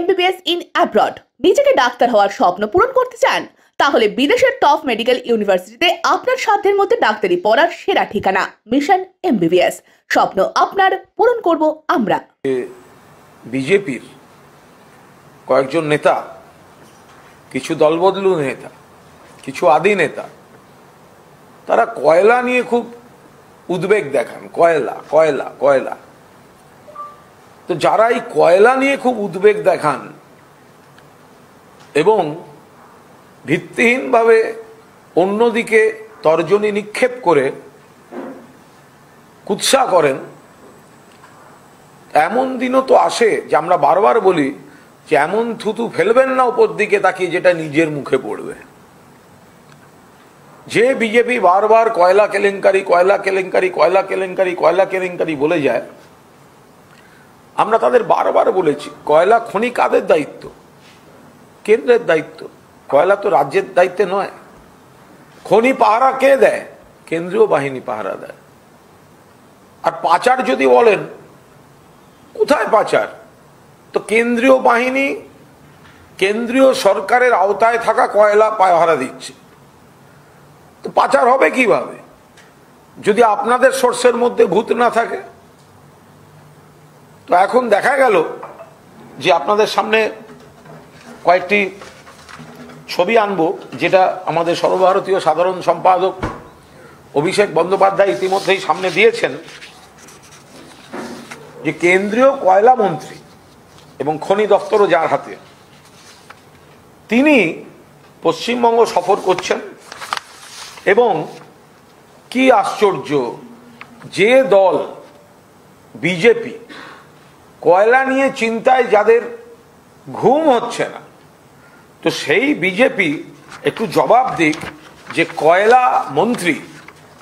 MBBS in abroad নিজেকে doctor হওয়ার স্বপ্ন পূরণ করতে চান তাহলে বিদেশের টপ মেডিকেল ইউনিভার্সিটিতে আপনার সাধ্যের মধ্যে ডাক্তারি পড়ার সেরা ঠিকানা মিশন MBBS স্বপ্ন আপনার পূরণ করব আমরা। বিজেপির কয়েকজন নেতা, কিছু দলবদলু নেতা, কিছু আদি নেতা, তারা কয়লা নিয়ে খুব উদ্বেগ দেখান। কয়লা কয়লা কয়লা তো যারা এই কয়লা নিয়ে খুব উদ্বেগ দেখান এবং ভিত্তিহীনভাবে অন্যদিকে তর্জনী নিক্ষেপ করে কুৎসা করেন, এমন দিনও তো আসে যে আমরা বারবার বলি যে এমন থুতু ফেলবেন না উপর দিকে তাকিয়ে যেটা নিজের মুখে পড়বে। যে বিজেপি বারবার কয়লা কেলেঙ্কারি কয়লা কেলেঙ্কারি কয়লা কেলেঙ্কারি কয়লা কেলেঙ্কারি বলে যায়, আমরা তাদের বারবার বলেছি কয়লা খনি কাদের দায়িত্ব? কেন্দ্রের দায়িত্ব। কয়লা তো রাজ্যের দায়িত্বে নয়। খনি পাহারা কে দেয়? কেন্দ্রীয় বাহিনী পাহারা দেয়। আর পাচার যদি বলেন, কোথায় পাচার? তো কেন্দ্রীয় বাহিনী কেন্দ্রীয় সরকারের আওতায় থাকা কয়লা পাহারা দিচ্ছে। তো পাচার হবে কিভাবে যদি আপনাদের সোর্সের মধ্যে ভূত না থাকে? তো এখন দেখা গেল যে আপনাদের সামনে কয়েকটি ছবি আনবো, যেটা আমাদের সর্বভারতীয় সাধারণ সম্পাদক অভিষেক বন্দ্যোপাধ্যায় ইতিমধ্যেই সামনে দিয়েছেন, যে কেন্দ্রীয় কয়লা মন্ত্রী এবং খনি দপ্তরও যার হাতে, তিনি পশ্চিমবঙ্গ সফর করছেন। এবং কি আশ্চর্য, যে দল বিজেপি কয়লা নিয়ে চিন্তায় যাদের ঘুম হচ্ছে না, তো সেই বিজেপি একটু জবাব দিক যে কয়লা মন্ত্রী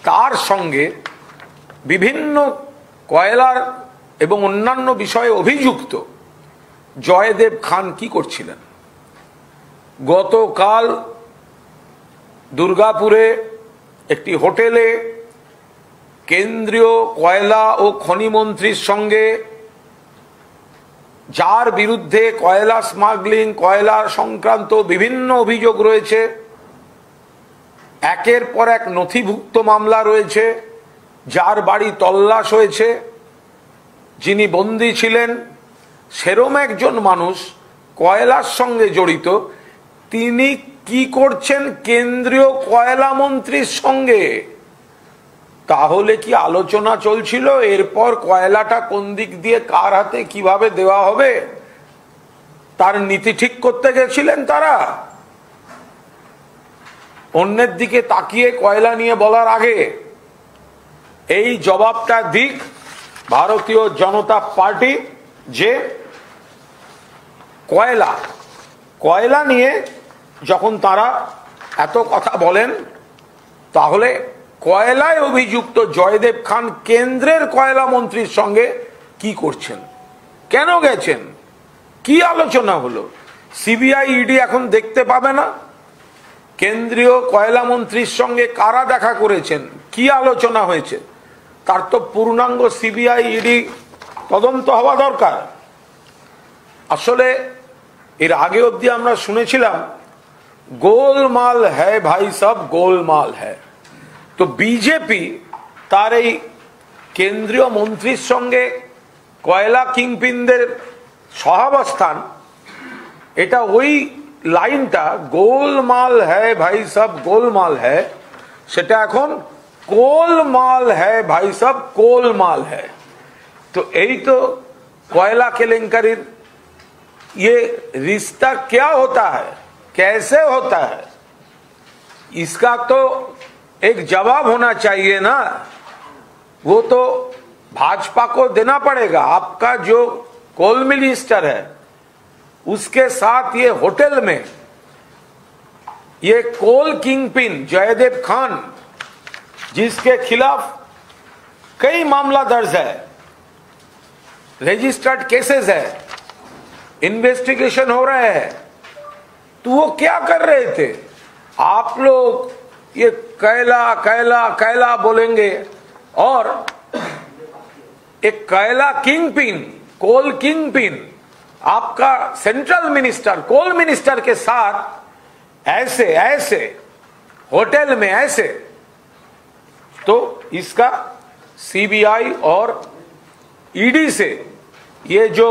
তার সঙ্গে বিভিন্ন কয়লার এবং অন্যান্য বিষয়ে অভিযুক্ত জয়দেব খান কি করছিলেন। গতকাল দুর্গাপুরে একটি হোটেলে কেন্দ্রীয় কয়লা ও খনি মন্ত্রীর সঙ্গে, যার বিরুদ্ধে কয়লা স্মাগলিং কয়লা সংক্রান্ত বিভিন্ন অভিযোগ রয়েছে, একের পর এক নথিভুক্ত মামলা রয়েছে, যার বাড়ি তল্লাশ হয়েছে, যিনি বন্দী ছিলেন, সেরম একজন মানুষ কয়লার সঙ্গে জড়িত, তিনি কি করছেন কেন্দ্রীয় কয়লা মন্ত্রীর সঙ্গে? তাহলে কি আলোচনা চলছিল এরপর কয়লাটা কোন দিক দিয়ে কার হাতে কিভাবে দেওয়া হবে, তার নীতি ঠিক করতে গেছিলেন তারা? অন্যের দিকে তাকিয়ে কয়লা নিয়ে বলার আগে এই জবাবটা দিক ভারতীয় জনতা পার্টি, যে কয়লা নিয়ে যখন তারা এত কথা বলেন, তাহলে কয়লায় অভিযুক্ত জয়দেব খান কেন্দ্রের কয়লা মন্ত্রীর সঙ্গে কি করছেন, কেন গেছেন, কি আলোচনা হলো? সিবিআই ইডি এখন দেখতে পাবে না কেন্দ্রীয় কয়লা মন্ত্রীর সঙ্গে কারা দেখা করেছেন, কি আলোচনা হয়েছে? তার তো পূর্ণাঙ্গ সিবিআই ইডি তদন্ত হওয়া দরকার। আসলে এর আগে অবধি আমরা শুনেছিলাম গোলমাল হ্যায় ভাই, সব গোলমাল হ্যায়। তো বিজেপি তার এই কেন্দ্রীয় মন্ত্রীর সঙ্গে কয়লা কিংপিনদের সহাবস্থান, এটা ওই লাইনটা গোলমাল হ্যায় ভাই সব গোলমাল হ্যায়, সেটা এখন কোলমাল হ্যায় ভাই সব কোলমাল হ্যায়। তো এই তো কয়লা केलेंकरी ये रिश्ता क्या होता है, कैसे होता है, इसका तो एक जवाब होना चाहिए ना। वो तो भाजपा को देना पड़ेगा। आपका जो कोल मिनिस्टर है उसके साथ ये होटल में ये कोल किंगपिन जयदेव खान, जिसके खिलाफ कई मामला दर्ज है, रजिस्टर्ड केसेस है, इन्वेस्टिगेशन हो रहे हैं, तो वो क्या कर रहे थे? आप लोग ये कैला कैला कैला बोलेंगे और एक कैला किंगपिन, कोल किंगपिन आपका सेंट्रल मिनिस्टर कोल मिनिस्टर के साथ ऐसे ऐसे होटल में ऐसे, तो इसका सीबीआई और ईडी से ये जो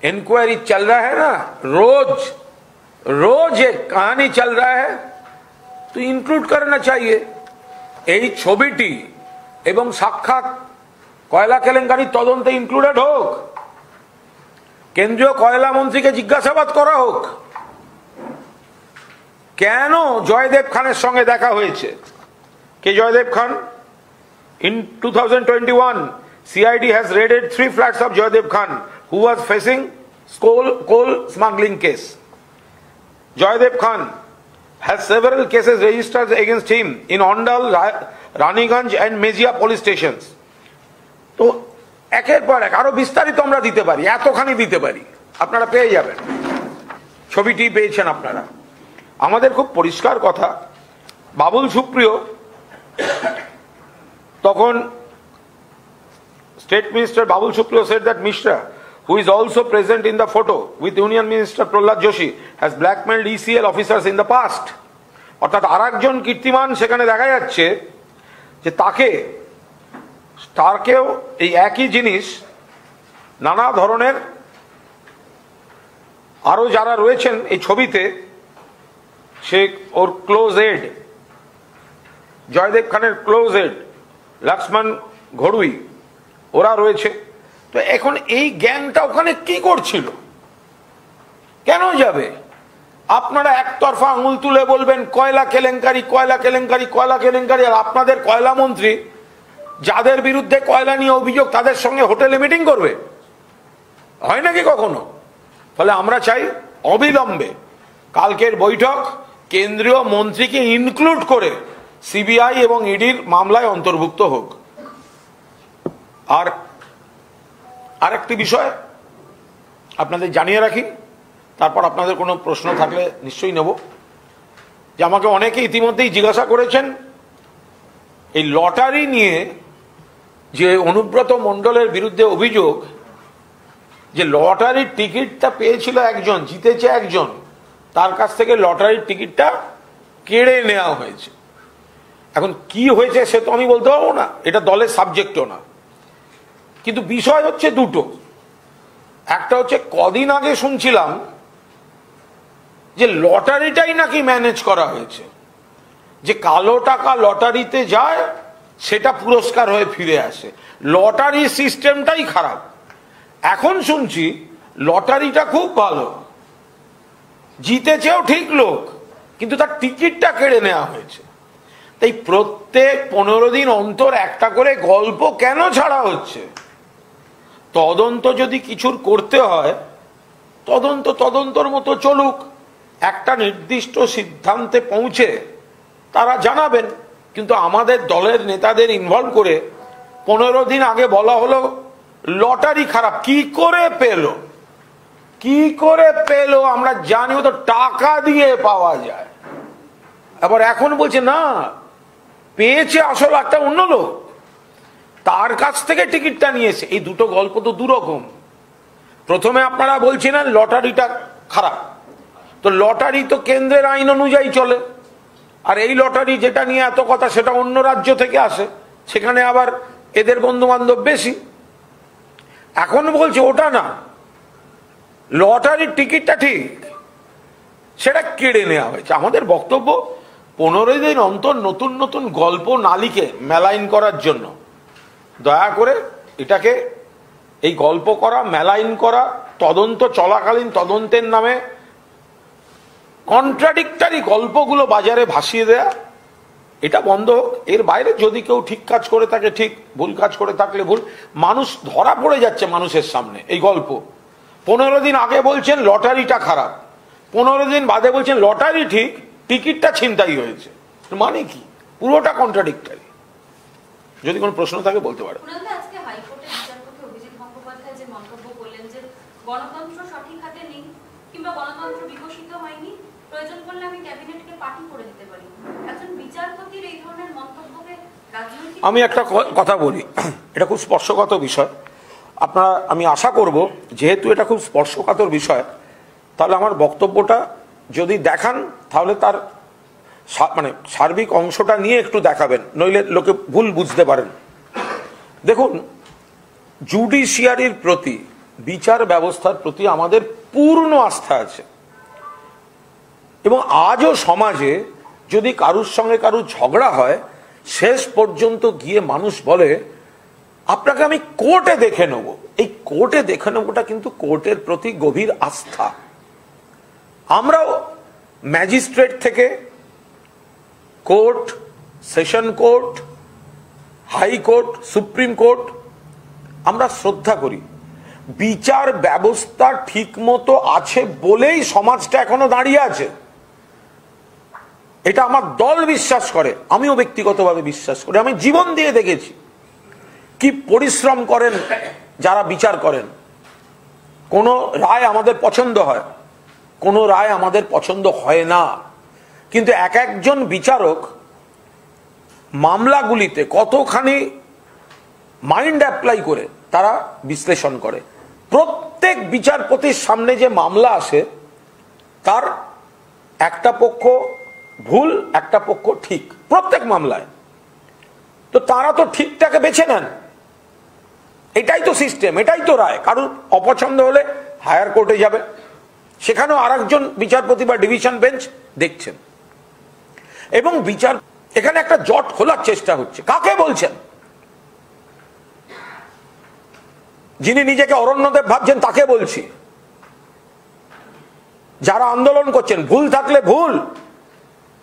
इंक्वायरी चल रहा है ना, रोज रोज एक कहानी चल रहा है, तो इंक्लूड करना चाहिए। এই ছবিটি এবং সাক্ষাৎ কয়লা কেলেঙ্কারি তদন্তে ইনক্লুডেড হোক, কেন্দ্রীয় কয়লা মন্ত্রীকে জিজ্ঞাসাবাদ করা হোক কেন জয়দেব খানের সঙ্গে দেখা হয়েছে। কে জয়দেব খান? In 2021, CID has raided 3 flats of Joydev Khan, who was facing coal smuggling case. Joydev Khan has several cases registered against him in Ondal, Raniganj and Mejia police stations. তো একের পর এক আরো বিস্তারিত আমরা দিতে পারি, এতখানি দিতে পারি, আপনারা পেয়ে যাবেন, ছবিটি পেয়েছেন আপনারা। আমাদের খুব পরিষ্কার কথা, বাবুল সুপ্রিয় তখন State Minister Babul Supriyo said that Mishra, who is also present in the photo with Union Minister Prahlad Joshi, has blackmailed ECL officers in the past. অর্থাৎ আরেকজন কীর্তিমান সেখানে দেখা যাচ্ছে যে তাকেও এই একই জিনিস নানা ধরনের আরো যারা রয়েছেন এই ছবিতে, সে ওর ক্লোজ এড, জয়দেব খানের ক্লোজ এড লক্ষ্মণ ঘড়ুই, ওরা রয়েছে। তো এখন এই গ্যাংটা ওখানে কি করছিল, কেন যাবে? আপনারা একতরফা আঙুল তুলে বলবেন কয়লা কেলেঙ্কারি কয়লা কেলেঙ্কারি কয়লা কেলেঙ্কারি, আর আপনাদের কয়লা মন্ত্রী যাদের বিরুদ্ধে কয়লা নিয়ে অভিযোগ তাদের সঙ্গে হোটেলে মিটিং করবে, হয় নাকি কখনো? ফলে আমরা চাই অবিলম্বে কালকের বৈঠক কেন্দ্রীয় মন্ত্রীকে ইনক্লুড করে সিবিআই এবং ইডির মামলায় অন্তর্ভুক্ত হোক। আর আরেকটি বিষয় আপনাদের জানিয়ে রাখি, তারপর আপনাদের কোনো প্রশ্ন থাকলে নিশ্চয়ই নেব, যে আমাকে অনেকে ইতিমধ্যেই জিজ্ঞাসা করেছেন এই লটারি নিয়ে যে অনুব্রত মণ্ডলের বিরুদ্ধে অভিযোগ, যে লটারির টিকিটটা পেয়েছিল একজন, জিতেছে একজন, তার কাছ থেকে লটারির টিকিটটা কেড়ে নেওয়া হয়েছে। এখন কি হয়েছে সে তো আমি বলতে পারবো না, এটা দলের সাবজেক্টও না, কিন্তু বিষয় হচ্ছে দুটো। একটা হচ্ছে কদিন আগে শুনছিলাম যে লটারিটাই নাকি ম্যানেজ করা হয়েছে, যে কালো টাকা লটারিতে যায় সেটা পুরস্কার হয়ে ফিরে আসে, লটারি সিস্টেমটাই খারাপ। এখন শুনছি লটারিটা খুব ভালো, জিতেছেও ঠিক লোক, কিন্তু তার টিকিটটা কেড়ে নেওয়া হয়েছে। তাই প্রত্যেক 15 দিন অন্তর একটা করে গল্প কেন ছাড়া হচ্ছে? তদন্ত যদি কিছুর করতে হয়, তদন্তর মতো চলুক, একটা নির্দিষ্ট সিদ্ধান্তে পৌঁছে তারা জানাবেন, কিন্তু আমাদের দলের নেতাদের ইনভলভ করে 15 দিন আগে বলা হলো লটারি খারাপ, কি করে পেলো আমরা জানি, তো টাকা দিয়ে পাওয়া যায়। আবার এখন বলছে না, পেয়েছে আসলে একটা অন্য লোক, তার কাছ থেকে টিকিটটা নিয়েছে। এই দুটো গল্প তো দুরকম। প্রথমে আপনারা বলছিলেন লটারিটা খারাপ, তো লটারি তো কেন্দ্রের আইন অনুযায়ী চলে, আর এই লটারি যেটা নিয়ে এত কথা সেটা অন্য রাজ্য থেকে আসে, সেখানে আবার এদের বন্ধু বান্ধব বেশি। এখন বলছে ওটা না, লটারির টিকিটটা ঠিক, সেটা কেড়ে নেওয়া হয়েছে। আমাদের বক্তব্য 15 দিন অন্তর নতুন নতুন গল্প নালিকে মেলাইন করার জন্য দয়া করে এটাকে, এই গল্প করা, মেলাইন করা, তদন্ত চলাকালীন তদন্তের নামে কন্ট্রাডিক্টরি গল্পগুলো বাজারে ভাসিয়ে দেয়া, এটা বন্ধ হোক। এর বাইরে যদি কেউ ঠিক কাজ করে থাকে ঠিক, ভুল কাজ করে থাকলে ভুল। মানুষ ধরা পড়ে যাচ্ছে মানুষের সামনে এই গল্প। 15 দিন আগে বলছেন লটারিটা খারাপ, 15 দিন বাদে বলছেন লটারি ঠিক, টিকিটটা ছিনতাই হয়েছে, মানে কি? পুরোটা কন্ট্রাডিক্টরি। যদি কোনো প্রশ্ন থাকে বলতে পারে। আজকে হাইকোর্টের বিচারপতি অভিজিৎ গঙ্গোপাধ্যায় যে মন্তব্য করলেন যে গণতন্ত্র সঠিক হাতে নেই কিংবা গণতন্ত্র বিকশিত হয়নি, প্রয়োজন পড়লে আমি ক্যাবিনেটকে পার্টি করে দিতে পারি, একজন বিচারপতির এই ধরনের মন্তব্যকে রাজনৈতিক, আমি একটা কথা বলি, এটা খুব স্পর্শগত বিষয়। আপনারা, আমি আশা করব যেহেতু এটা খুব স্পর্শকাতর বিষয়, তাহলে আমার বক্তব্যটা যদি দেখান তাহলে তার মানে সার্বিক অংশটা নিয়ে একটু দেখাবেন, নইলে লোকে ভুল বুঝতে পারেন। দেখুন, জুডিশিয়ারির প্রতি, বিচার ব্যবস্থার প্রতি আমাদের পূর্ণ আস্থা আছে, এবং আজও সমাজে যদি কারুর সঙ্গে কারুর ঝগড়া হয়, শেষ পর্যন্ত গিয়ে মানুষ বলে আপনাকে আমি কোর্টে দেখে নেব। এই কোর্টে দেখে নেবটা কিন্তু কোর্টের প্রতি গভীর আস্থা। আমরাও ম্যাজিস্ট্রেট থেকে court, session court, high court, supreme court আমরা শ্রদ্ধা করি। বিচার ব্যবস্থা ঠিক মতো আছে বলেই সমাজটা এখনো দাঁড়িয়ে আছে, এটা আমার দল বিশ্বাস করে, আমিও ব্যক্তিগতভাবে বিশ্বাস করি। আমি জীবন দিয়ে দেখেছি কি পরিশ্রম করেন যারা বিচার করেন। কোনো রায় আমাদের পছন্দ হয়, কোনো রায় আমাদের পছন্দ হয় না, কিন্তু এক একজন বিচারক মামলাগুলিতে কতখানি মাইন্ড অ্যাপ্লাই করে তারা বিশ্লেষণ করে। প্রত্যেক বিচারপতির সামনে যে মামলা আসে তার একটা পক্ষ ভুল, একটা পক্ষ ঠিক, প্রত্যেক মামলায়। তো তারা তো ঠিকটাকে বেছে নেন, এটাই তো সিস্টেম, এটাই তো রায়। কারুর অপছন্দ হলে হায়ার কোর্টে যাবে, সেখানেও আরেকজন বিচারপতি বা ডিভিশন বেঞ্চ দেখছেন। এবং বিচার, এখানে একটা জট খোলার চেষ্টা হচ্ছে। কাকে বলছেন? যিনি নিজেকে অরণ্যদেব ভাবছেন তাকে বলছি। যারা আন্দোলন করছেন, ভুল থাকলে ভুল,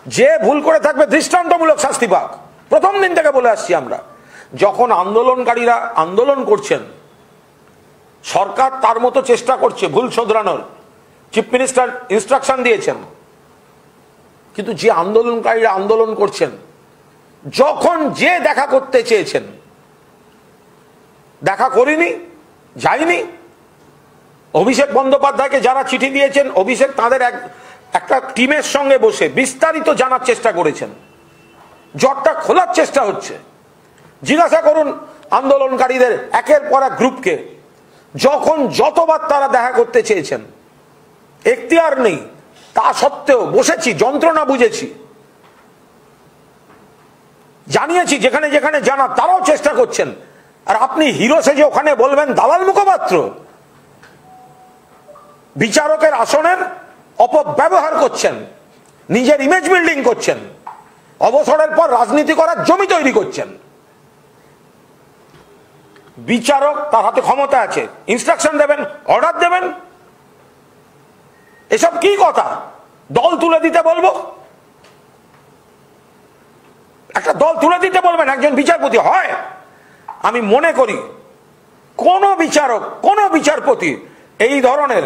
যে ভুল করে থাকবে দৃষ্টান্তমূলক শাস্তি পাক। প্রথম দিন থেকে বলে আসছি আমরা, যখন আন্দোলনকারীরা আন্দোলন করছেন, সরকার তার মতো চেষ্টা করছে ভুল শোধরানোর, চিফ মিনিস্টার ইনস্ট্রাকশন দিয়েছেন, কিন্তু যে আন্দোলনকারীরা আন্দোলন করছেন, যখন যে দেখা করতে চেয়েছেন দেখা করিনি, যায়নি। অভিষেক বন্দ্যোপাধ্যায়কে যারা চিঠি দিয়েছেন, অভিষেক তাদের একটা টিমের সঙ্গে বসে বিস্তারিত জানার চেষ্টা করেছেন। জটটা খোলার চেষ্টা হচ্ছে। জিজ্ঞাসা করুন আন্দোলনকারীদের একের পর এক গ্রুপকে, যখন যতবার তারা দেখা করতে চেয়েছেন, এখতিয়ার নেই, তা সত্ত্বেও বসেছি, যন্ত্রণা বুঝেছি, জানিয়েছি যেখানে যেখানে জানা, তারাও চেষ্টা করছেন। আর আপনি হিরো সেজে ওখানে বলবেন দালাল মুখপাত্র? বিচারকের আসনের অপব্যবহার করছেন, নিজের ইমেজ বিল্ডিং করছেন, অবসরের পর রাজনীতি করার জমি তৈরি করছেন। বিচারক, তার হাতে ক্ষমতা আছে, ইনস্ট্রাকশন দেবেন, অর্ডার দেবেন। এসব কি কথা? দল তুলে দিতে বলবো? একটা দল তুলে দিতে বলবেন একজন বিচারপতি? হয়? আমি মনে করি কোন বিচারক, কোন বিচারপতি এই ধরনের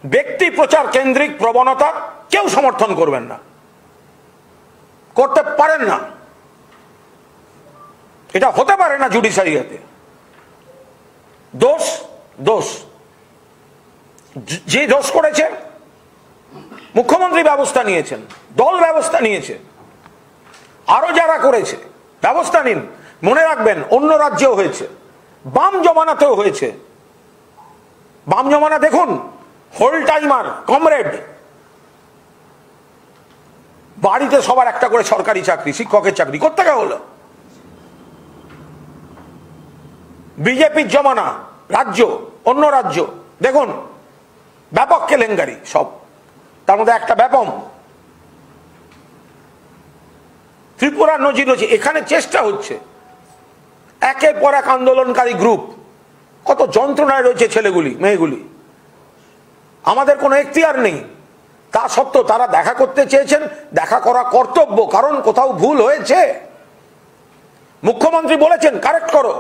ব্যক্তি প্রচার কেন্দ্রিক প্রবণতা কেউ সমর্থন করবেন না, করতে পারেন না। এটা হতে পারে না জুডিশিয়ারিতে। দোষ দোষ, যে দোষ করেছে মুখ্যমন্ত্রী ব্যবস্থা নিয়েছেন, দল ব্যবস্থা নিয়েছে, আরো যারা করেছে ব্যবস্থা নিন। মনে রাখবেন অন্য রাজ্যেও হয়েছে, বাম জমানাতেও হয়েছে। বাম জমানা দেখুন, হোল টাইমার, কমরেড, বাড়িতে সবার একটা করে সরকারি চাকরি, শিক্ষকের চাকরি, কোত্থেকে হলো? বিজেপির জমানা, রাজ্য, অন্য রাজ্য দেখুন, ব্যাপক কেলেঙ্কারি সব, তার মধ্যে একটা ব্যাপক। ত্রিপুরার নজির রয়েছে। এখানে চেষ্টা হচ্ছে, একের পর এক আন্দোলনকারী গ্রুপ, কত যন্ত্রণায় রয়েছে ছেলেগুলি, মেয়েগুলি। আমাদের কোনো এখতিয়ার নেই, তা সত্ত্বেও তারা দেখা করতে চেয়েছেন। দেখা করা কর্তব্য, কারণ কোথাও ভুল হয়েছে। মুখ্যমন্ত্রী বলেছেন কারেক্ট করো,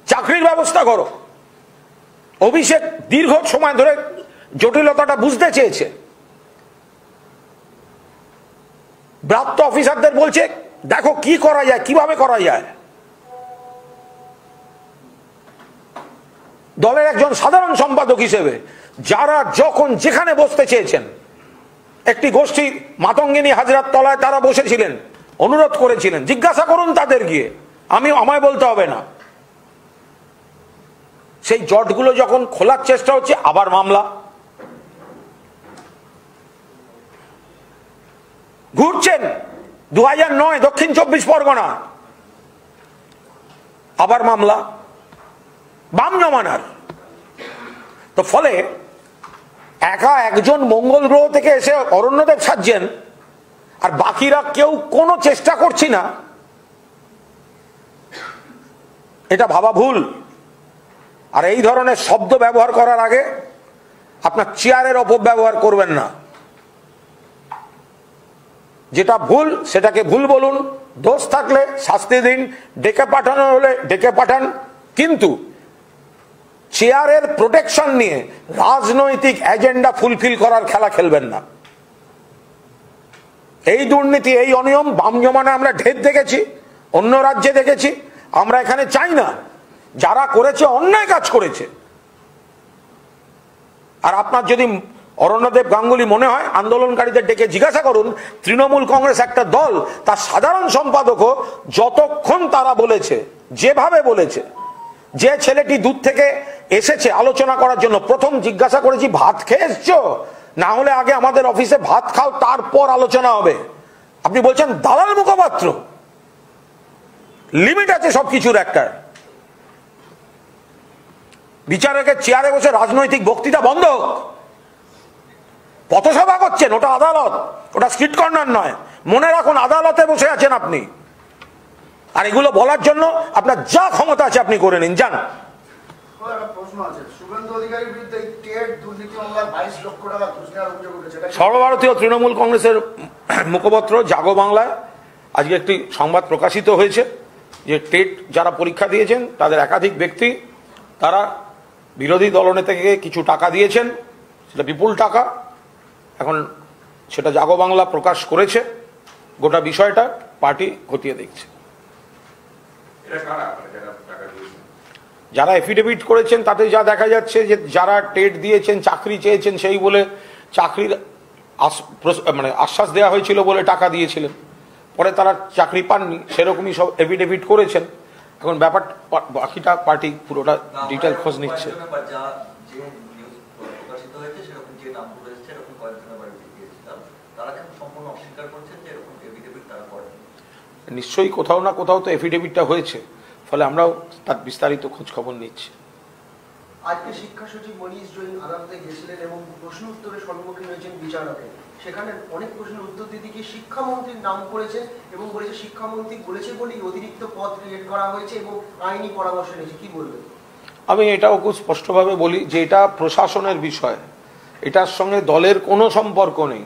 চাকরির ব্যবস্থা করো। অভিষেক দীর্ঘ সময় ধরে জটিলতাটা বুঝতে চেয়েছে। প্রাপ্ত অফিসারদের বলছে দেখো কি করা যায়, কিভাবে করা যায়। দলের একজন সাধারণ সম্পাদক হিসেবে যারা যখন যেখানে বসতে চেয়েছেন, একটি গোষ্ঠী মাতঙ্গিনী হাজরার তলায় তারা বসেছিলেন, অনুরোধ করেছিলেন, জিজ্ঞাসা করুন তাদের গিয়ে, আমায় বলতে হবে না। সেই জটগুলো যখন খোলার চেষ্টা হচ্ছে আবার মামলা। ঘুরছেন 2009 দক্ষিণ 24 পরগনা, আবার মামলা বাম জমানার। তো ফলে একা একজন মঙ্গল গ্রহ থেকে এসে অরণ্যদেব সাজছেন আর বাকিরা কেউ কোনো চেষ্টা করছি না, এটা ভাবা ভুল। আর এই ধরনের শব্দ ব্যবহার করার আগে আপনার চেয়ারের অপব্যবহার করবেন না। যেটা ভুল সেটাকে ভুল বলুন, দোষ থাকলে শাস্তি দিন, ডেকে পাঠানো হলে ডেকে পাঠান, কিন্তু চেয়ারের প্রোটেকশন নিয়ে রাজনৈতিক এজেন্ডা ফুলফিল করার খেলা খেলবেন না। এই দুর্নীতি, এই অনিয়ম বাম জমানে আমরা ঢের দেখেছি, অন্য রাজ্যে দেখেছি। আমরা এখানে চাই না, যারা করেছে অন্যায় কাজ করেছে। আর আপনার যদি অরণ্যদেব গাঙ্গুলি মনে হয়, আন্দোলনকারীদের ডেকে জিজ্ঞাসা করুন, তৃণমূল কংগ্রেস একটা দল, তার সাধারণ সম্পাদকও যতক্ষণ তারা বলেছে, যেভাবে বলেছে, যে ছেলেটি দূর থেকে এসেছে আলোচনা করার জন্য, প্রথম জিজ্ঞাসা করেছি ভাত খেয়ে এসছো, না হলে আগে আমাদের অফিসে ভাত খাও তারপর আলোচনা হবে। আপনি বলছেন দালাল মুখপাত্র। লিমিট আছে সবকিছুর একটা। বিচারকের চেয়ারে বসে রাজনৈতিক বক্তৃতা বন্ধ হোক। পথসভা করছেন, ওটা আদালত, ওটা স্ট্রিট কর্নার নয়। মনে রাখুন আদালতে বসে আছেন আপনি, আর এগুলো বলার জন্য আপনার যা ক্ষমতা আছে আপনি করে নিন, যান। সর্বভারতীয় তৃণমূল কংগ্রেসের মুখপত্র জাগো বাংলায় আজকে একটি সংবাদ প্রকাশিত হয়েছে যে টেট যারা পরীক্ষা দিয়েছেন তাদের একাধিক ব্যক্তি তারা বিরোধী দলনেতাকে কিছু টাকা দিয়েছেন, সেটা বিপুল টাকা। এখন সেটা জাগো বাংলা প্রকাশ করেছে। গোটা বিষয়টা পার্টি খতিয়ে দেখছে। যারা এফিডেভিট করেছেন তাতে যা দেখা যাচ্ছে যে যারা টেট দিয়েছেন, চাকরি চেয়েছেন সেই বলে চাকরির মানে আশ্বাস দেওয়া হয়েছিল বলে টাকা দিয়েছিলেন, পরে তারা চাকরি পাননি, সেরকমই সব এফিডেভিট করেছেন। এখন ব্যাপার বাকিটা পার্টি পুরোটা ডিটেল খোঁজ নিচ্ছে। নিশ্চয়ই কোথাও না কোথাও তো এফিডেভিটটা হয়েছে, ফলে আমরাও তার বিস্তারিত খোঁজ খবর নিচ্ছি। আজকে শিক্ষা সচিব মনীষ জৈন আদালতে গেছিলেন এবং প্রশ্ন উত্তরের সম্মুখীন হয়েছেন বিচারকের। সেখানে অনেক প্রশ্নের উত্তর দিতে গিয়ে শিক্ষামন্ত্রীর নাম করেছে এবং বলেছে শিক্ষামন্ত্রী বলেছে বলেই অতিরিক্ত পদ ক্রিয়েট করা হয়েছে এবং আইনি পরামর্শ নিয়েছে। কি বলবেন? আমি এটাও খুব স্পষ্টভাবে বলি যে এটা প্রশাসনের বিষয়, এটার সঙ্গে দলের কোনো সম্পর্ক নেই।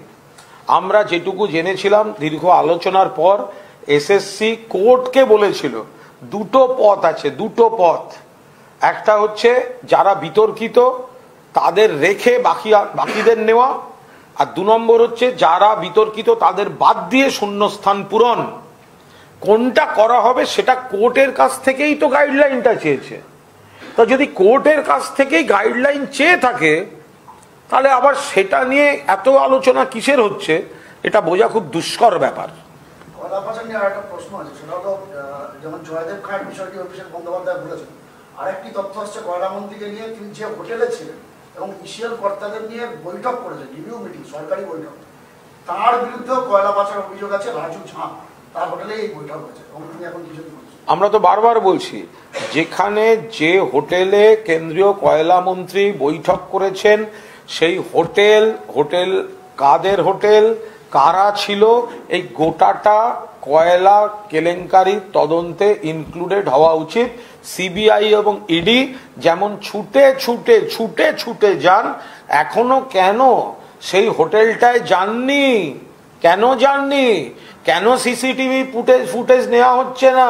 আমরা যেটুকু জেনেছিলাম দীর্ঘ আলোচনার পর এসএসসি কোর্টকে বলেছিল দুটো পথ আছে, দুটো পথ। একটা হচ্ছে যারা বিতর্কিত তাদের রেখে বাকিদের নেওয়া, আর 2 নম্বর হচ্ছে যারা বিতর্কিত তাদের বাদ দিয়ে শূন্যস্থান পূরণ। কোনটা করা হবে সেটা কোর্টের কাছ থেকেই তো গাইডলাইনটা চেয়েছে। তো যদি কোর্টের কাছ থেকেই গাইডলাইন চেয়ে থাকে তাহলে আবার সেটা নিয়ে এত আলোচনা কিসের হচ্ছে, এটা বোঝা খুব দুষ্কর ব্যাপার। প্রশ্ন আছে, সেটা হলো যেমন জয়দেব খান বিষয়টি অভিষেক বন্দ্যোপাধ্যায় বলেছেন। আরেকটি তথ্য আসছে কয়লামন্ত্রীকে নিয়ে, তিনি যে হোটেলে ছিলেন এবং ইসিএল কর্তাদের নিয়ে বৈঠক করেছেন, রিভিউ মিটিং, সরকারি বৈঠক, তার বিরুদ্ধেও কয়লা পাচার অভিযোগ আছে। রাজু ঝা তার হোটেলে এই বৈঠক হয়েছে এবং তিনি এখন কিছুদিন বলছেন। আমরা তো বারবার বলছি, যেখানে যে হোটেলে কেন্দ্রীয় কয়লা মন্ত্রী বৈঠক করেছেন সেই হোটেল কাদের হোটেল, কারা ছিল, এই গোটাটা কয়লা কেলেঙ্কারি তদন্তে ইনক্লুডেড হওয়া উচিত। সিবিআই এবং ইডি যেমন ছুটে ছুটে ছুটে ছুটে যান, এখনো কেন সেই হোটেলটায় যাননি? কেন যাননি? কেন সিসিটিভি ফুটেজ নেওয়া হচ্ছে না?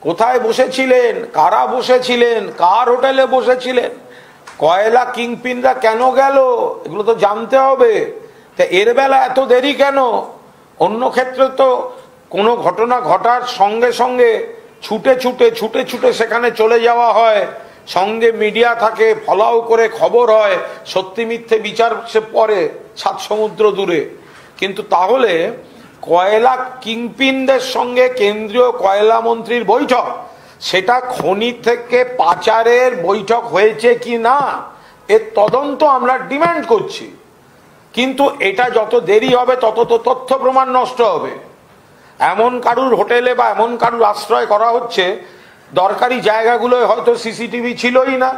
কোথায় বসেছিলেন, কারা বসেছিলেন, কার হোটেলে বসেছিলেন, কয়লা কিংপিনরা কেন গেল, এগুলো তো জানতে হবে। তা এর বেলা এত দেরি কেন? অন্য ক্ষেত্রে তো কোনো ঘটনা ঘটার সঙ্গে সঙ্গে ছুটে ছুটে ছুটে ছুটে সেখানে চলে যাওয়া হয়, সঙ্গে মিডিয়া থাকে, ফলাও করে খবর হয়, সত্যি মিথ্যে বিচার সে পরে 7 সমুদ্র দূরে। কিন্তু তাহলে কয়লা কিংপিনদের সঙ্গে কেন্দ্রীয় কয়লা মন্ত্রীর বৈঠক, সেটা খনি থেকে পাচারের বৈঠক হয়েছে কি না এর তদন্ত আমরা ডিমান্ড করছি। কিন্তু এটা যত দেরি হবে তত তো তথ্য প্রমাণ নষ্ট হবে। এমন কারুর হোটেলে বা এমন কারুর আশ্রয় করা হচ্ছে, দরকারি জায়গাগুলোয় হয়তো সিসিটিভি ছিলই না,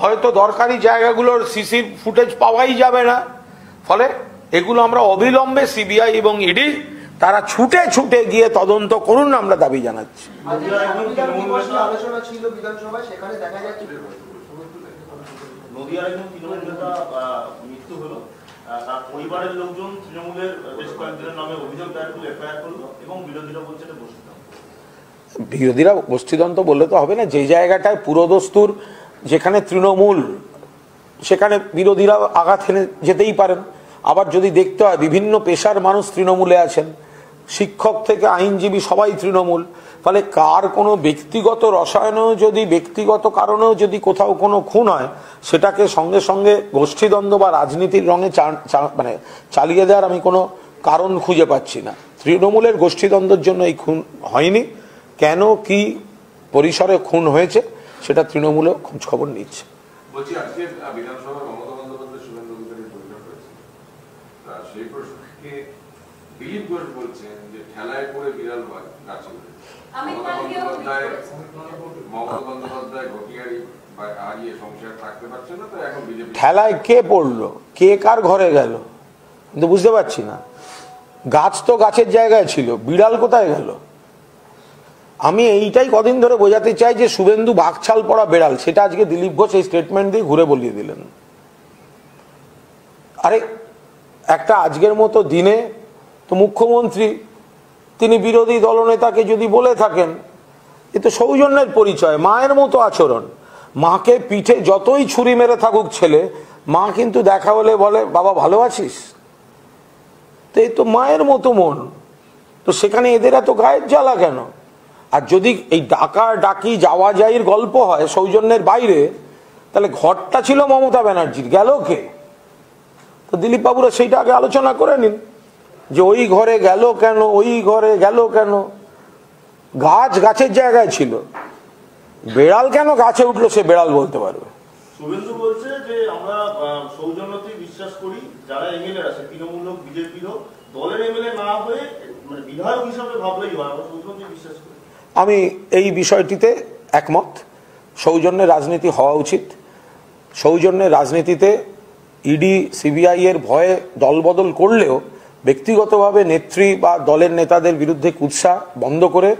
হয়তো দরকারি জায়গাগুলোর সিসি ফুটেজ পাওয়াই যাবে না। ফলে এগুলো আমরা অবিলম্বে সিবিআই এবং ইডি তারা ছুটে ছুটে গিয়ে তদন্ত করুন, আমরা দাবি জানাচ্ছি। আলোচনা ছিল বিধানসভায়, সেখানে দেখা যাচ্ছে নদিয়ার একজন তৃণমূল নেতা মৃত্যু হলো, তার পরিবারের লোকজন তৃণমূলের বেশ কয়েকজনের নামে অভিযোগ দায়ের করে এফআইআর করলো এবং বিরোধীরা বলছে এটা গোষ্ঠীতন্ত্র। বিরোধীরা গোষ্ঠীতন্ত্র বললে তো হবে না। যে জায়গাটায় পুরোদস্তুর, যেখানে তৃণমূল, সেখানে বিরোধীরা আঘাত হেনে যেতেই পারেন। আবার যদি দেখতে হয় বিভিন্ন পেশার মানুষ তৃণমূলে আছেন, শিক্ষক থেকে আইনজীবী সবাই তৃণমূল। ফলে কার কোনো ব্যক্তিগত রসায়নেও যদি, ব্যক্তিগত কারণেও যদি কোথাও কোনো খুন হয়, সেটাকে সঙ্গে সঙ্গে গোষ্ঠীদ্বন্দ্ব বা রাজনীতির রঙে মানে চালিয়ে দেওয়ার আমি কোনো কারণ খুঁজে পাচ্ছি না। তৃণমূলের গোষ্ঠীদ্বন্দ্বের জন্য এই খুন হয়নি। কেন কি পরিসরে খুন হয়েছে সেটা তৃণমূলও খোঁজ খবর নিচ্ছে। বলছি, আজকে বিধানসভার মমতা বন্দ্যোপাধ্যায় শুভেন্দু অধিকারী বৈঠক হয়েছে, সেই প্রসঙ্গে দিলীপ ঘোষ বলছেন যে ঠেলায় পড়ে বিড়াল গাছে উঠে। মমতা বন্দ্যোপাধ্যায় ঘটিয়ারি বা হারিয়ে সংসার থাকতে পারছে না, তো এখন বিজেপি ঠেলায় কে পড়লো, কে কার ঘরে গেল কিন্তু বুঝতে পারছি না। গাছ তো গাছের জায়গায় ছিল, বিড়াল কোথায় গেল? আমি এইটাই কদিন ধরে বোঝাতে চাই যে শুভেন্দু বাঘছাল পড়া বেড়াল, সেটা আজকে দিলীপ ঘোষ এই স্টেটমেন্ট দিয়ে ঘুরে বলিয়ে দিলেন। আরে একটা আজকের মতো দিনে তো মুখ্যমন্ত্রী তিনি বিরোধী দলনেতাকে যদি বলে থাকেন, এ তো সৌজন্যের পরিচয়, মায়ের মতো আচরণ। মাকে পিঠে যতই ছুরি মেরে থাকুক ছেলে, মা কিন্তু দেখা হলে বলে বাবা ভালো আছিস। তো এই তো মায়ের মতো মন, তো সেখানে এদের এত গায়ের জ্বালা কেন? আর যদি এই ডাকা ডাকি যাওয়া যাইয়ের গল্প হয় সৌজন্যের বাইরে, তাহলে ঘরটা ছিল মমতা ব্যানার্জির, গেল কে? তো দিলীপ বাবুরা সেইটা আগে আলোচনা করে নিন যে ওই ঘরে গেল কেন, ওই ঘরে গেল কেন। গাছ গাছের জায়গায় ছিল, বেড়াল কেন গাছে উঠলো সে বেড়াল বলতে পারবে। শুভেন্দু বলছে যে আমরা সৌজন্যতে বিশ্বাস করি, যারা এমএলএ আছে তৃণমূল হোক বিজেপি হোক, দলের এমএলএ না হয়ে মানে বিধায়ক হিসাবে ভাবলেই হয়, আমরা সৌজন্যতে বিশ্বাস করি। আমি এই বিষয়টিতে একমত। সৌজন্যের রাজনীতি হওয়া উচিত। সৌজন্যের রাজনীতিতে ইডি সিবিআই এর ভয়ে দলবদল করলেও ব্যক্তিগতভাবে নেত্রী বা দলের নেতাদের বিরুদ্ধে কুৎসা বন্ধ করে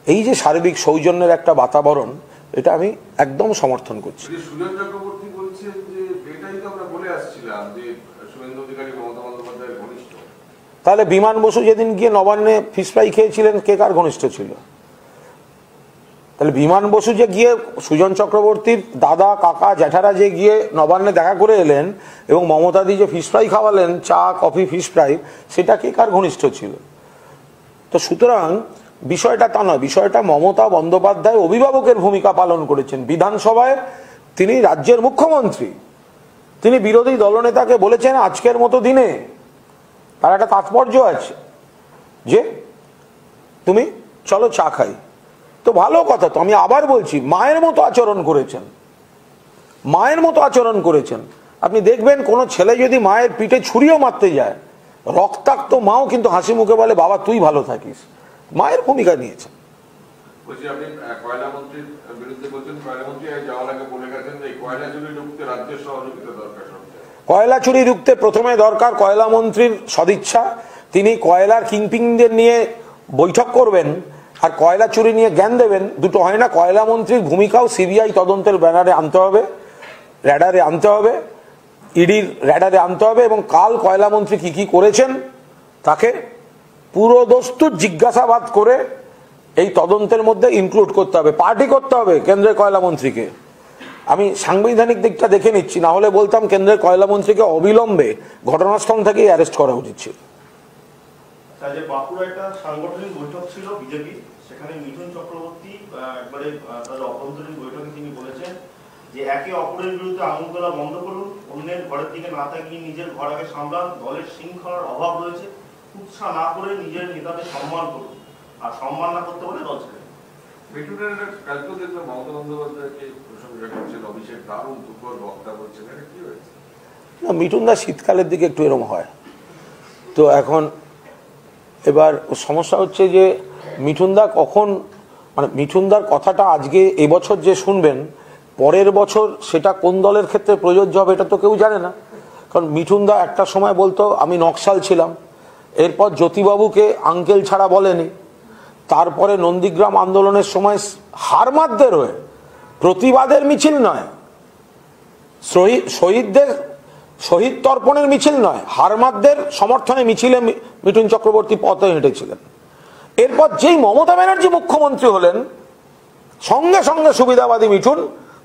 এই যে সার্বিক সৌজন্যের একটা বাতাবরণ, এটা আমি একদম সমর্থন করছি। সুজন চক্রবর্তী বলছেন যে এটাই তো আমরা বলে আসছিলাম যে শুভেন্দু অধিকারী মমতা বন্দ্যোপাধ্যায়ের ঘনিষ্ঠ। তাহলে বিমান বসু যেদিন গিয়ে নবান্নে ফিশ ফ্রাই খেয়েছিলেন, কে কার ঘনিষ্ঠ ছিল? তাহলে বিমান বসু যে গিয়ে সুজন চক্রবর্তীর দাদা কাকা জ্যাঠারা যে গিয়ে নবান্নে দেখা করে এলেন এবং মমতাদি যে ফিশ ফ্রাই খাওয়ালেন, চা কফি ফিশ ফ্রাই, সেটা কে কার ঘনিষ্ঠ ছিল? তো সুতরাং বিষয়টা তা নয়, বিষয়টা মমতা বন্দ্যোপাধ্যায় অভিভাবকের ভূমিকা পালন করেছেন। বিধানসভায় তিনি রাজ্যের মুখ্যমন্ত্রী, তিনি বিরোধী দলনেতাকে বলেছেন আজকের মতো দিনে, তার একটা তাৎপর্য আছে যে তুমি চলো চা খাই। তো ভালো কথা, তো আমি আবার বলছি মায়ের মতো আচরণ করেছেন, মায়ের মতো আচরণ করেছেন। আপনি দেখবেন কোনো ছেলে যদি মায়ের পিঠে ছুরিও মারতে যায়, রক্তাক্ত মাও কিন্তু হাসি মুখে বলে বাবা তুই ভালো থাকিস। মায়ের ভূমিকা নিয়েছেন। বলছি, আপনি কয়লা মন্ত্রীর বিরুদ্ধে বলছেন, কয়লা মন্ত্রী যাওয়ার আগে বলে গেছেন যে কয়লা চুরি রুখতে রাজ্যের সহযোগিতা দরকার। কয়লা চুরি রুখতে প্রথমে দরকার কয়লা মন্ত্রীর সদিচ্ছা। তিনি কয়লার কিংপিংদের নিয়ে বৈঠক করবেন আর কয়লা চুরি নিয়ে জ্ঞান দেবেন, দুটো হয় না। কয়লা মন্ত্রীর ভূমিকাও সিবিআই তদন্তের ব্যানারে আনতে হবে, র্যাডারে আনতে হবে, ইডির র্যাডারে আনতে হবে এবং কাল কয়লা মন্ত্রী কি কি করেছেন তাকে পুরোদস্তুর জিজ্ঞাসাবাদ করে এই তদন্তের মধ্যে ইনক্লুড করতে হবে। পার্টি করতে হবে কেন্দ্রের কয়লা মন্ত্রীকে। আমি সাংবিধানিক দিকটা দেখে নিচ্ছি, না হলে বলতাম কেন্দ্রের কয়লা মন্ত্রীকে অবিলম্বে ঘটনাস্থল থেকেই অ্যারেস্ট করা উচিত ছিল। বাঁকুড়া একটা সাংগঠনিক বৈঠক ছিল বিজেপি, সেখানে মিঠুন চক্রবর্তী একবারে তাদের অভ্যন্তরীণ বৈঠকে তিনি বলেছেন যে একে অপরের বিরুদ্ধে আঙুল তোলা বন্ধ করুন, অন্যের ঘরের দিকে না তাকিয়ে নিজের ঘর আগে সামলান, দলের শৃঙ্খলার অভাব রয়েছে, কুৎসা না করে নিজের নেতাদের সম্মান করুন, আর সম্মান না করতে বলে দল ছেড়ে। মিঠুনের কালকেও দেখলাম মমতা বন্দ্যোপাধ্যায়কে প্রশংসা করছেন, অভিষেক দারুণ তুখর বক্তা বলছেন, এটা কি হয়েছে? না, মিঠুনদা শীতকালের দিকে একটু এরকম হয়। তো এখন এবার সমস্যা হচ্ছে যে মিঠুনদা কখন, মানে মিঠুনদার কথাটা আজকে এবছর যে শুনবেন, পরের বছর সেটা কোন দলের ক্ষেত্রে প্রযোজ্য হবে এটা তো কেউ জানে না। কারণ মিঠুনদা একটা সময় বলতো আমি নকশাল ছিলাম, এরপর জ্যোতিবাবুকে আঙ্কেল ছাড়া বলেনি, তারপরে নন্দীগ্রাম আন্দোলনের সময় হারমাতদের হয়ে প্রতিবাদের মিছিল নয়, শহীদ তর্পণের মিছিল নয়, হারমাতদের সমর্থনে মিছিলে মিঠুন চক্রবর্তী পথে হেঁটেছিলেন। এরপর যেই মমতা ব্যানার্জি মুখ্যমন্ত্রী হলেন, সঙ্গে সঙ্গে সুবিধাবাদী মিঠুন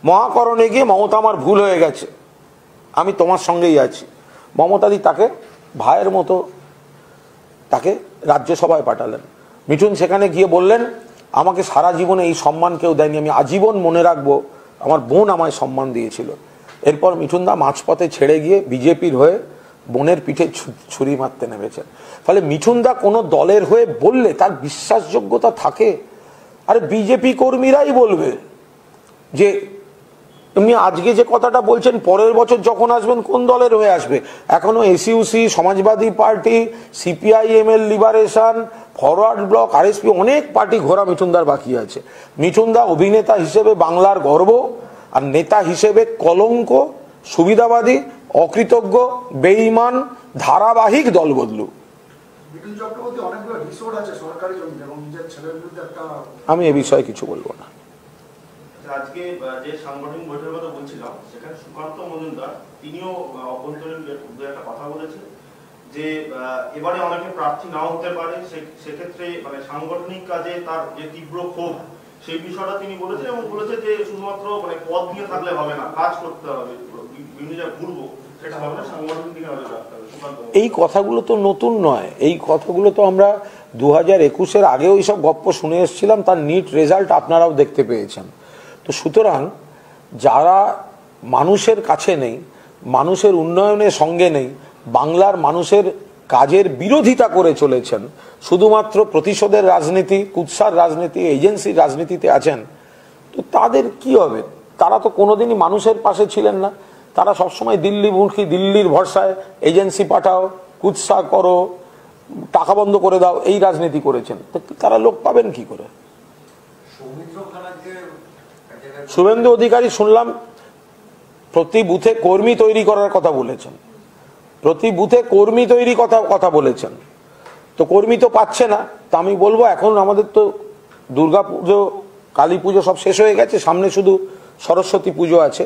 মহাকরণে গিয়ে মমতা আমার ভুল হয়ে গেছে, আমি তোমার সঙ্গেই আছি। মমতাদি তাকে ভাইয়ের মতো তাকে রাজ্যসভায় পাঠালেন। মিঠুন সেখানে গিয়ে বললেন আমাকে সারা জীবনে এই সম্মান কেউ দেয়নি, আমি আজীবন মনে রাখবো আমার বোন আমায় সম্মান দিয়েছিল। এরপর মিঠুনদা মাঝপথে ছেড়ে গিয়ে বিজেপির হয়ে বোনের পিঠে ছুরি মারতে নেমেছেন। ফলে মিঠুনদা কোনো দলের হয়ে বললে তার বিশ্বাসযোগ্যতা থাকে। আরে বিজেপি কর্মীরাই বলবে যে তুমি আজকে যে কথাটা বলছেন পরের বছর যখন আসবেন কোন দলের হয়ে আসবে। এখনো এসইউসি, সমাজবাদী পার্টি, সিপিআইএম এর লিবারেশন, ফরওয়ার্ড ব্লক, আরএসপি অনেক পার্টি ঘোরা মিঠুনদার বাকি আছে। মিঠুনদা অভিনেতা হিসেবে বাংলার গর্ব, আর নেতা হিসেবে কলঙ্ক, সুবিধাবাদী, অকৃতজ্ঞ, বেঈমান, ধারাবাহিক দল বদলু। মিঠুন চক্রবর্তী অনেকগুলো রিসোর্ট আছে সরকারি জমি এবং নিজের ছেলের বিরুদ্ধে একটা, আমি এ বিষয়ে কিছু বলবো না। আজকে যে সাংগঠনিক বৈঠকের কথা বলছিলাম সেখানে সুকান্ত মজুমদার তিনিও অভ্যন্তরীণ একটা কথা বলেছেন যে এবারে অনেকে প্রার্থী নাও হতে পারে, সেক্ষেত্রে মানে সাংগঠনিক কাজে তার যে তীব্র ক্ষোভ সেই বিষয়টা তিনি বলেছেন এবং বলেছে যে শুধুমাত্র মানে পদ নিয়ে থাকলে হবে না, কাজ করতে হবে, বিভিন্ন জায়গায় ঘুরবো সেটা হবে না, সাংগঠনিক দিকে নজর রাখতে হবে। এই কথাগুলো তো নতুন নয়, এই কথাগুলো তো আমরা 2021-এর আগেও এইসব গপ্প শুনে এসেছিলাম, তার নিট রেজাল্ট আপনারাও দেখতে পেয়েছেন। তো সুতরাং যারা মানুষের কাছে নেই, মানুষের উন্নয়নের সঙ্গে নেই, বাংলার মানুষের কাজের বিরোধিতা করে চলেছেন, শুধুমাত্র প্রতিশোধের রাজনীতি, কুৎসার রাজনীতি, এজেন্সির রাজনীতিতে আছেন, তো তাদের কি হবে? তারা তো কোনোদিনই মানুষের পাশে ছিলেন না। তারা সবসময় দিল্লিমুখী, দিল্লির ভরসায় এজেন্সি পাঠাও, কুৎসা করো, টাকা বন্ধ করে দাও, এই রাজনীতি করেছেন। তো তারা লোক পাবেন কি করে? শুভেন্দু অধিকারী শুনলাম প্রতি বুথে কর্মী তৈরি করার কথা বলেছেন, প্রতি বুথে কর্মী তৈরি কথা বলেছেন। তো কর্মী তো পাচ্ছে না। তা আমি বলবো এখন আমাদের তো দুর্গা পুজো, কালী পুজো সব শেষ হয়ে গেছে, সামনে শুধু সরস্বতী পুজো আছে।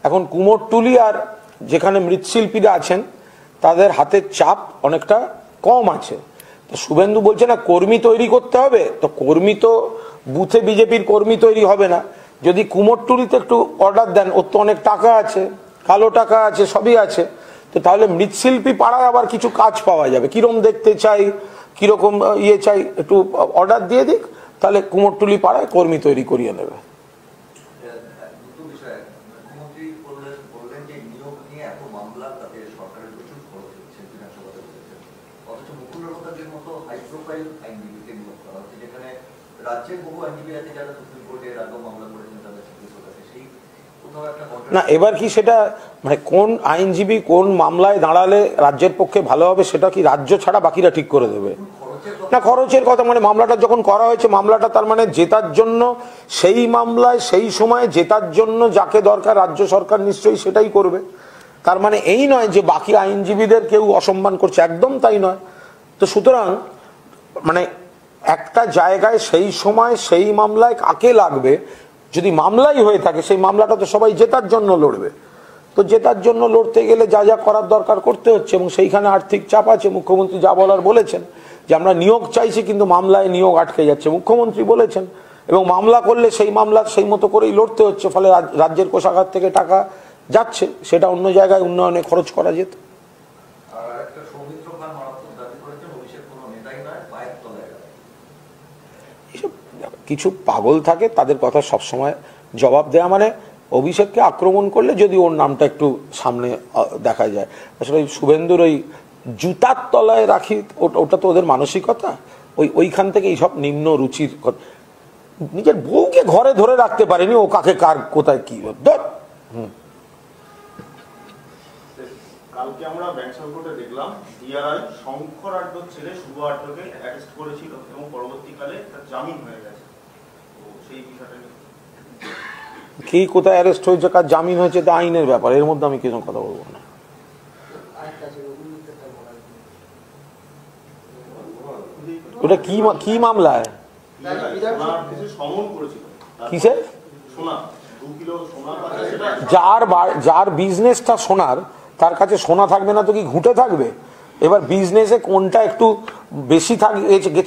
এখন কুমোরটুলি আর যেখানে মৃৎশিল্পীরা আছেন তাদের হাতের চাপ অনেকটা কম আছে। তো শুভেন্দু বলছে না কর্মী তৈরি করতে হবে, তো কর্মী তো বুথে বিজেপির কর্মী তৈরি হবে না। যদি কুমোরটুলিতে একটু অর্ডার দেন, ওর তো অনেক টাকা আছে, কালো টাকা আছে, সবই আছে, তো তাহলে মৃৎশিল্পী পাড়ায় আবার কিছু কাজ পাওয়া যাবে, কিরকম দেখতে চাই, কিরকম ইয়ে চাই, একটু অর্ডার দিয়ে দিক, তাহলে কুমোরটুলি পাড়ায় কর্মী তৈরি করিয়ে নেবে। না, এবার কি সেটা মানে কোন আইনজীবী কোন মামলায় দাঁড়ালে রাজ্যের পক্ষে ভালো হবে সেটা কি রাজ্য ছাড়া বাকিরা ঠিক করে দেবে? না, খরচের কথা মানে মামলাটা যখন করা হয়েছে, মামলাটা তার মানে জেতার জন্য, সেই মামলায় সেই সময় জেতার জন্য যাকে দরকার রাজ্য সরকার নিশ্চয়ই সেটাই করবে। তার মানে এই নয় যে বাকি আইনজীবীদের কেউ অসম্মান করছে, একদম তাই নয়। তো সুতরাং মানে একটা জায়গায় সেই সময় সেই মামলায় কাকে লাগবে, যদি মামলাই হয়ে থাকে সেই মামলাটা তো সবাই জেতার জন্য লড়বে। তো জেতার জন্য লড়তে গেলে যা যা করার দরকার করতে হচ্ছে, এবং সেইখানে আর্থিক চাপ আছে। মুখ্যমন্ত্রী যা বলার বলেছেন যে আমরা নিয়োগ চাইছি কিন্তু মামলায় নিয়োগ আটকে যাচ্ছে, মুখ্যমন্ত্রী বলেছেন, এবং মামলা করলে সেই মামলা সেই মতো করেই লড়তে হচ্ছে। ফলে রাজ্যের কোষাগার থেকে টাকা যাচ্ছে, সেটা অন্য জায়গায় উন্নয়নে খরচ করা যেত। কিছু পাগল থাকে, তাদের কথা সবসময় জবাব দেয়া মানে অভিষেককে আক্রমণ করলে যদি ওর নামটা একটু সামনে দেখা যায়। আসলে শুভেন্দুর ওই জুতার তলায় রাখি, ওটা তো ওদের মানসিকতা, ওইখান থেকে এইসব নিম্ন রুচির নিজের বউকে ঘরে ধরে রাখতে পারেনি, ও কাকে কার কোথায় কি ধর। কালকে আমরা ব্যাংসার কোর্টে দেখলাম ডিআরআই শঙ্কর আড্ডর ছেলে শুভ আড্ডকে অ্যারেস্ট করেছিল এবং পরবর্তীকালে তার জামিন হয়ে গেছে। তো সেই বিষয়টা নিয়ে কি কোথায় অ্যারেস্ট হয়েছে, কার জামিন হয়েছে, তা আইনের ব্যাপার, এর মধ্যে আমি কিছু কথা বলবো না। ওটা কি মামলায় সমন করেছিল কিসে? সোনা 2 কিলো সোনা, যার বিজনেসটা সোনার, তার কাছে সোনা থাকবে না তো কি ঘুঁটে থাকবে? এবার বিজনেসে কোনটা একটু বেশি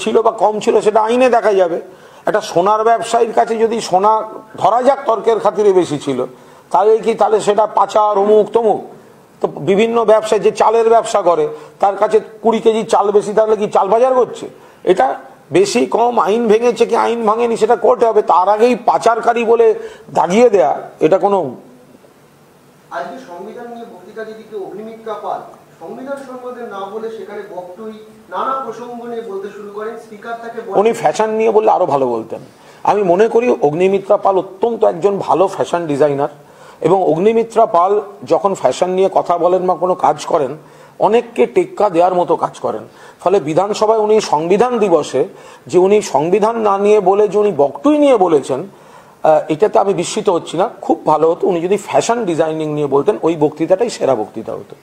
ছিল বা কম ছিল সেটা আইনে দেখা যাবে। একটা সোনার ব্যবসায়ীর কাছে যদি সোনা ধরা যাক তর্কের খাতিরে বেশি ছিল, তাহলে সেটা পাচার অমুক তমুক। তো বিভিন্ন ব্যবসায় যে চালের ব্যবসা করে তার কাছে 20 কেজি চাল বেশি থাকলে কি চাল বাজার করছে? এটা বেশি কম আইন ভেঙেছে কি আইন ভাঙেনি সেটা কোর্টে হবে, তার আগেই পাচারকারী বলে দাগিয়ে দেয়া এটা কোনো। আজকে সংবিধান নিয়ে বক্তৃতা দিদিকে অগ্নিমিত্রা পাল সংবিধান সম্বন্ধে না বলে সেখানে বক্তব্য নানা প্রসঙ্গ নিয়ে বলতে শুরু করেন। স্পিকার তাকে উনি ফ্যাশন নিয়ে বললে আরো ভালো বলতেন। আমি মনে করি অগ্নিমিত্রা পাল অত্যন্ত একজন ভালো ফ্যাশন ডিজাইনার, এবং অগ্নিমিত্রা পাল যখন ফ্যাশন নিয়ে কথা বলেন বা কোনো কাজ করেন অনেককে টেক্কা দেওয়ার মতো কাজ করেন। ফলে বিধানসভায় উনি সংবিধান দিবসে যে উনি সংবিধান না নিয়ে বলে যে উনি বক্তব্য নিয়ে বলেছেন, এটাতে আমি বিস্মিত হচ্ছি না। খুব ভালো হতো উনি যদি ফ্যাশন ডিজাইনিং নিয়ে বলতেন, ওই বক্তৃতাটাই সেরা বক্তৃতা হতো।